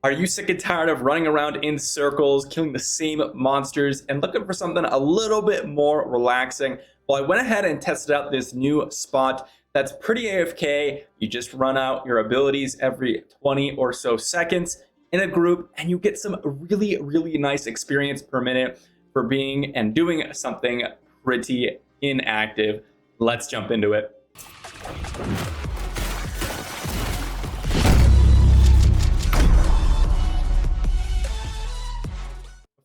Are you sick and tired of running around in circles, killing the same monsters, and looking for something a little bit more relaxing? Well, I went ahead and tested out this new spot that's pretty AFK. You just run out your abilities every 20 or so seconds in a group, and you get some really, really nice experience per minute for being and doing something pretty inactive. Let's jump into it.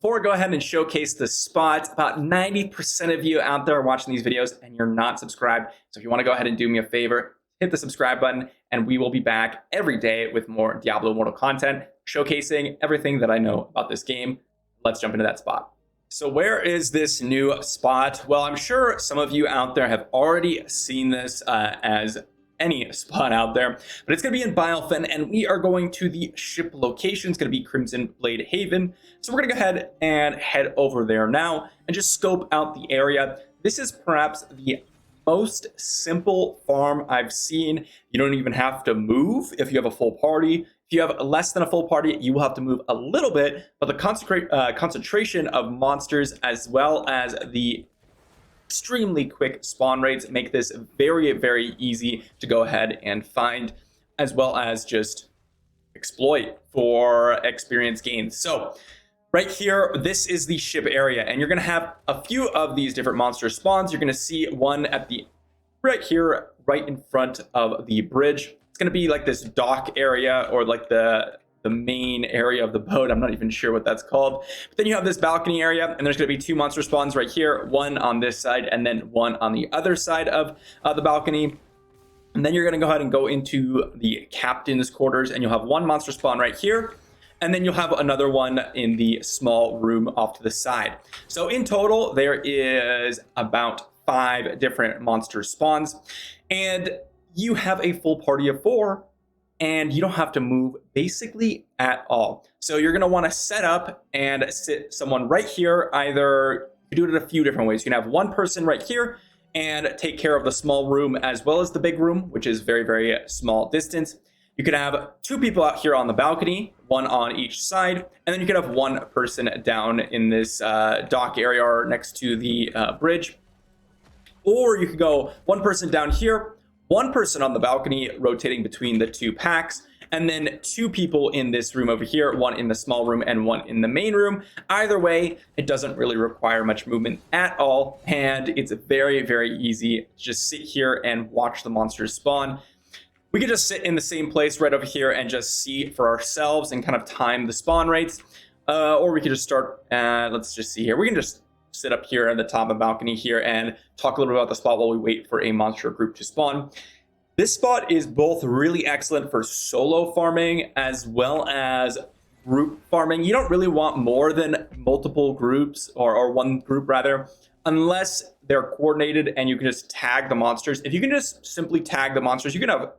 Before I go ahead and showcase the spot, about 90% of you out there are watching these videos and you're not subscribed. So if you want to go ahead and do me a favor, hit the subscribe button and we will be back every day with more Diablo Immortal content, showcasing everything that I know about this game. Let's jump into that spot. So where is this new spot? Well, I'm sure some of you out there have already seen this as any spot out there, but it's going to be in Biofin, and we are going to the ship location. It's going to be Crimson Blade Haven. So we're going to go ahead and head over there now and just scope out the area. This is perhaps the most simple farm I've seen. You don't even have to move if you have a full party. If you have less than a full party, you will have to move a little bit, but the concentration of monsters as well as the extremely quick spawn rates make this very, very easy to go ahead and find, as well as just exploit for experience gains. So right here, this is the ship area, and you're going to have a few of these different monster spawns. You're going to see one at the right here, right in front of the bridge. It's going to be like this dock area, or like the main area of the boat. I'm not even sure what that's called. But then you have this balcony area, and there's going to be two monster spawns right here, one on this side and then one on the other side of the balcony. And then you're going to go ahead and go into the captain's quarters, and you'll have one monster spawn right here, and then you'll have another one in the small room off to the side. So in total, there is about 5 different monster spawns, and you have a full party of 4. And you don't have to move basically at all. So you're going to want to set up and sit someone right here. Either you do it a few different ways. You can have one person right here and take care of the small room as well as the big room, which is very, very small distance. You could have 2 people out here on the balcony, one on each side, and then you could have one person down in this dock area or next to the bridge. Or you could go one person down here, one person on the balcony rotating between the 2 packs, and then 2 people in this room over here, one in the small room and one in the main room. Either way, it doesn't really require much movement at all, and it's very, very easy to just sit here and watch the monsters spawn. We could just sit in the same place right over here and just see for ourselves and kind of time the spawn rates, or we could just start, let's just see here. We can just sit up here at the top of the balcony here and talk a little bit about the spot while we wait for a monster group to spawn. This spot is both really excellent for solo farming as well as group farming. You don't really want more than multiple groups, or one group rather, unless they're coordinated and you can just tag the monsters. If you can just simply tag the monsters, you can have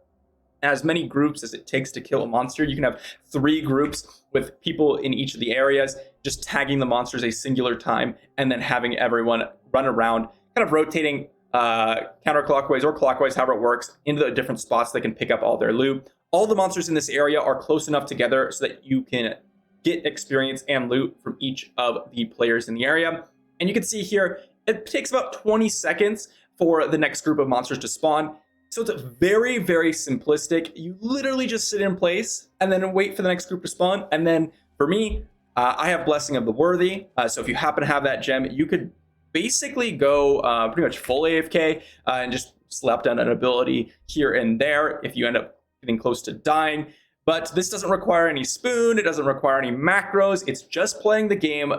as many groups as it takes to kill a monster. You can have 3 groups with people in each of the areas, just tagging the monsters a singular time, and then having everyone run around, kind of rotating counterclockwise or clockwise, however it works, into the different spots they can pick up all their loot. All the monsters in this area are close enough together so that you can get experience and loot from each of the players in the area. And you can see here, it takes about 20 seconds for the next group of monsters to spawn. So it's very, very simplistic. You literally just sit in place and then wait for the next group to spawn. And then for me, I have Blessing of the Worthy. So if you happen to have that gem, you could basically go pretty much full AFK and just slap down an ability here and there if you end up getting close to dying. But this doesn't require any spoon. It doesn't require any macros. It's just playing the game,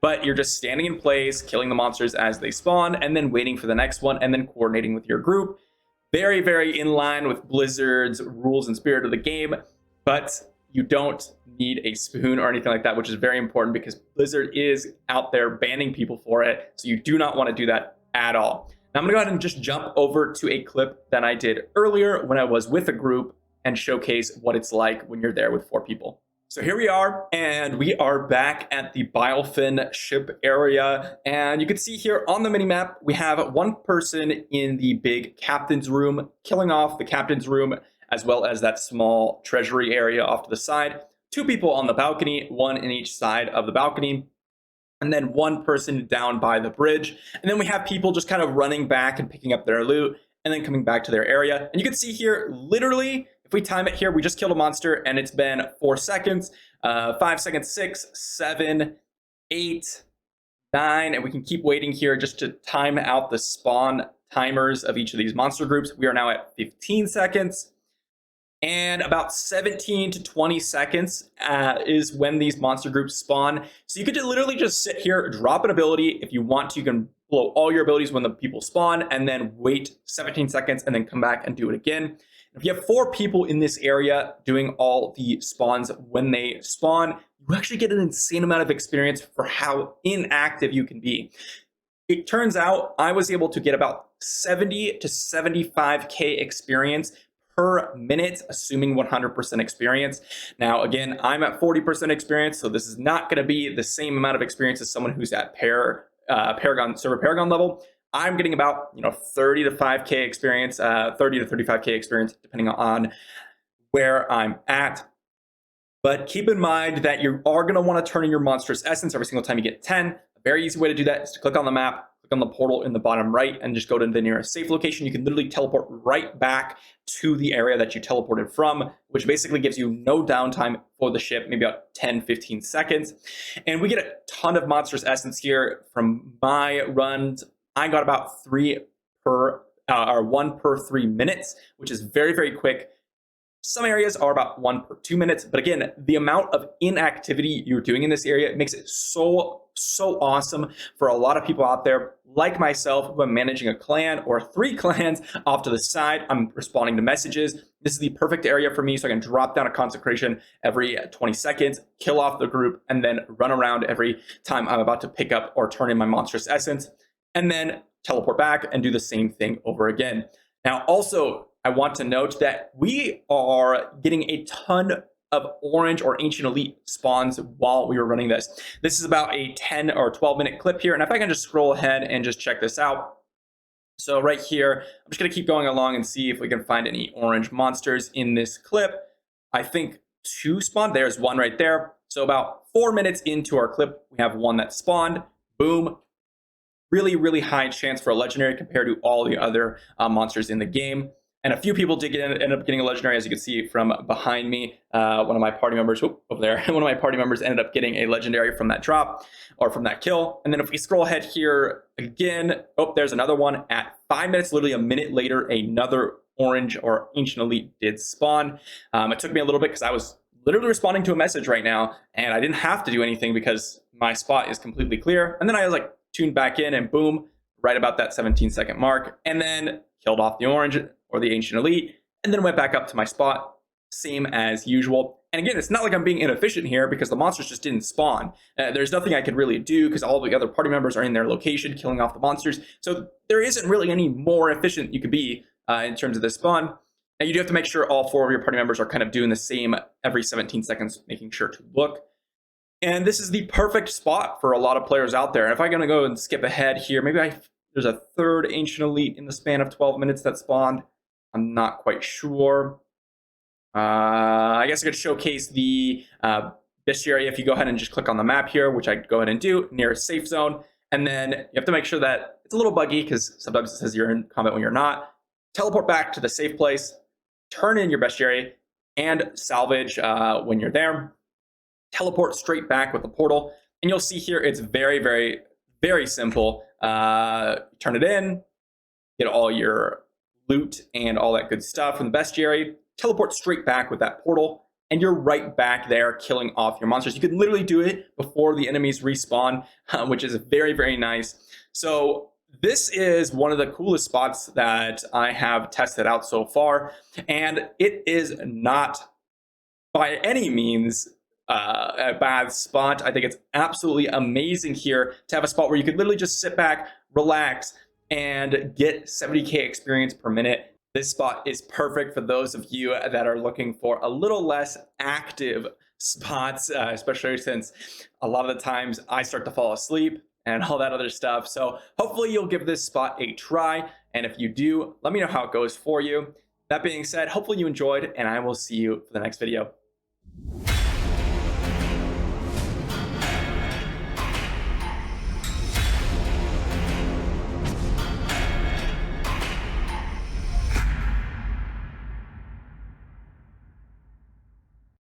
but you're just standing in place, killing the monsters as they spawn, and then waiting for the next one, and then coordinating with your group. Very, very in line with Blizzard's rules and spirit of the game, but you don't need a spoon or anything like that, which is very important because Blizzard is out there banning people for it. So you do not want to do that at all. Now I'm going to go ahead and just jump over to a clip that I did earlier when I was with a group and showcase what it's like when you're there with 4 people. So here we are, and we are back at the Biofin ship area. And you can see here on the minimap, we have one person in the big captain's room, killing off the captain's room, as well as that small treasury area off to the side. 2 people on the balcony, 1 in each side of the balcony, and then 1 person down by the bridge. And then we have people just kind of running back and picking up their loot and then coming back to their area. And you can see here, literally, if we time it here, we just killed a monster and it's been 4 seconds, 5 seconds, 6, 7, 8, 9, and we can keep waiting here just to time out the spawn timers of each of these monster groups. We are now at 15 seconds. And about 17 to 20 seconds is when these monster groups spawn. So you could literally just sit here, drop an ability. If you want to, you can blow all your abilities when the people spawn and then wait 17 seconds and then come back and do it again. If you have 4 people in this area doing all the spawns when they spawn, you actually get an insane amount of experience for how inactive you can be. It turns out I was able to get about 70 to 75k experience per minute, assuming 100% experience. Now, again, I'm at 40% experience, so this is not going to be the same amount of experience as someone who's at Paragon level. I'm getting about 30 to 5k experience, 30 to 35k experience, depending on where I'm at. But keep in mind that you are going to want to turn in your monstrous essence every single time you get 10. A very easy way to do that is to click on the map, click on the portal in the bottom right, and just go to the nearest safe location. You can literally teleport right back to the area that you teleported from, which basically gives you no downtime for the ship, maybe about 10, 15 seconds. And we get a ton of monstrous essence here. From my runs, I got about 1 per 3 minutes, which is very, very quick. Some areas are about 1 per 2 minutes, but again, the amount of inactivity you're doing in this area makes it so awesome for a lot of people out there like myself who am managing a clan or 3 clans off to the side. I'm responding to messages. This is the perfect area for me, so I can drop down a consecration every 20 seconds, kill off the group, and then run around every time I'm about to pick up or turn in my monstrous essence, and then teleport back and do the same thing over again. Now, also, I want to note that we are getting a ton of orange or ancient elite spawns while we were running this. This is about a 10 or 12 minute clip here. And if I can just scroll ahead and just check this out. So right here, I'm just going to keep going along and see if we can find any orange monsters in this clip. I think 2 spawned. There's 1 right there. So about 4 minutes into our clip, we have 1 that spawned. Boom. Really, really high chance for a legendary compared to all the other monsters in the game. And a few people did end up getting a legendary, as you can see from behind me. One of my party members, over there, one of my party members ended up getting a legendary from that drop or from that kill. And then if we scroll ahead here again, there's another one at 5 minutes, literally a minute later, another orange or ancient elite did spawn. It took me a little bit because I was literally responding to a message right now, and I didn't have to do anything because my spot is completely clear. And then I was like tuned back in, and boom, right about that 17-second mark, and then killed off the orange or the ancient elite, and then went back up to my spot, same as usual. And again, it's not like I'm being inefficient here because the monsters just didn't spawn. There's nothing I could really do because all the other party members are in their location killing off the monsters. So there isn't really any more efficient you could be in terms of this spawn. And you do have to make sure all 4 of your party members are kind of doing the same every 17 seconds, making sure to look. And this is the perfect spot for a lot of players out there. And if I'm going to go and skip ahead here, maybe there's a 3rd ancient elite in the span of 12 minutes that spawned. I'm not quite sure. I guess I could showcase the bestiary if you go ahead and just click on the map here, which I go ahead and do, near a safe zone. And then you have to make sure that it's a little buggy because sometimes it says you're in combat when you're not. Teleport back to the safe place, turn in your bestiary, and salvage when you're there. Teleport straight back with the portal. And you'll see here it's very, very, very simple. Turn it in, get all your loot and all that good stuff from the bestiary, teleport straight back with that portal, and you're right back there killing off your monsters. You can literally do it before the enemies respawn, which is very, very nice. So this is one of the coolest spots that I have tested out so far, and it is not by any means a bad spot. I think it's absolutely amazing here to have a spot where you could literally just sit back, relax, and get 70k experience per minute. This spot is perfect for those of you that are looking for a little less active spots, especially since a lot of the times I start to fall asleep and all that other stuff. So hopefully you'll give this spot a try. And if you do, let me know how it goes for you. That being said, hopefully you enjoyed, and I will see you for the next video.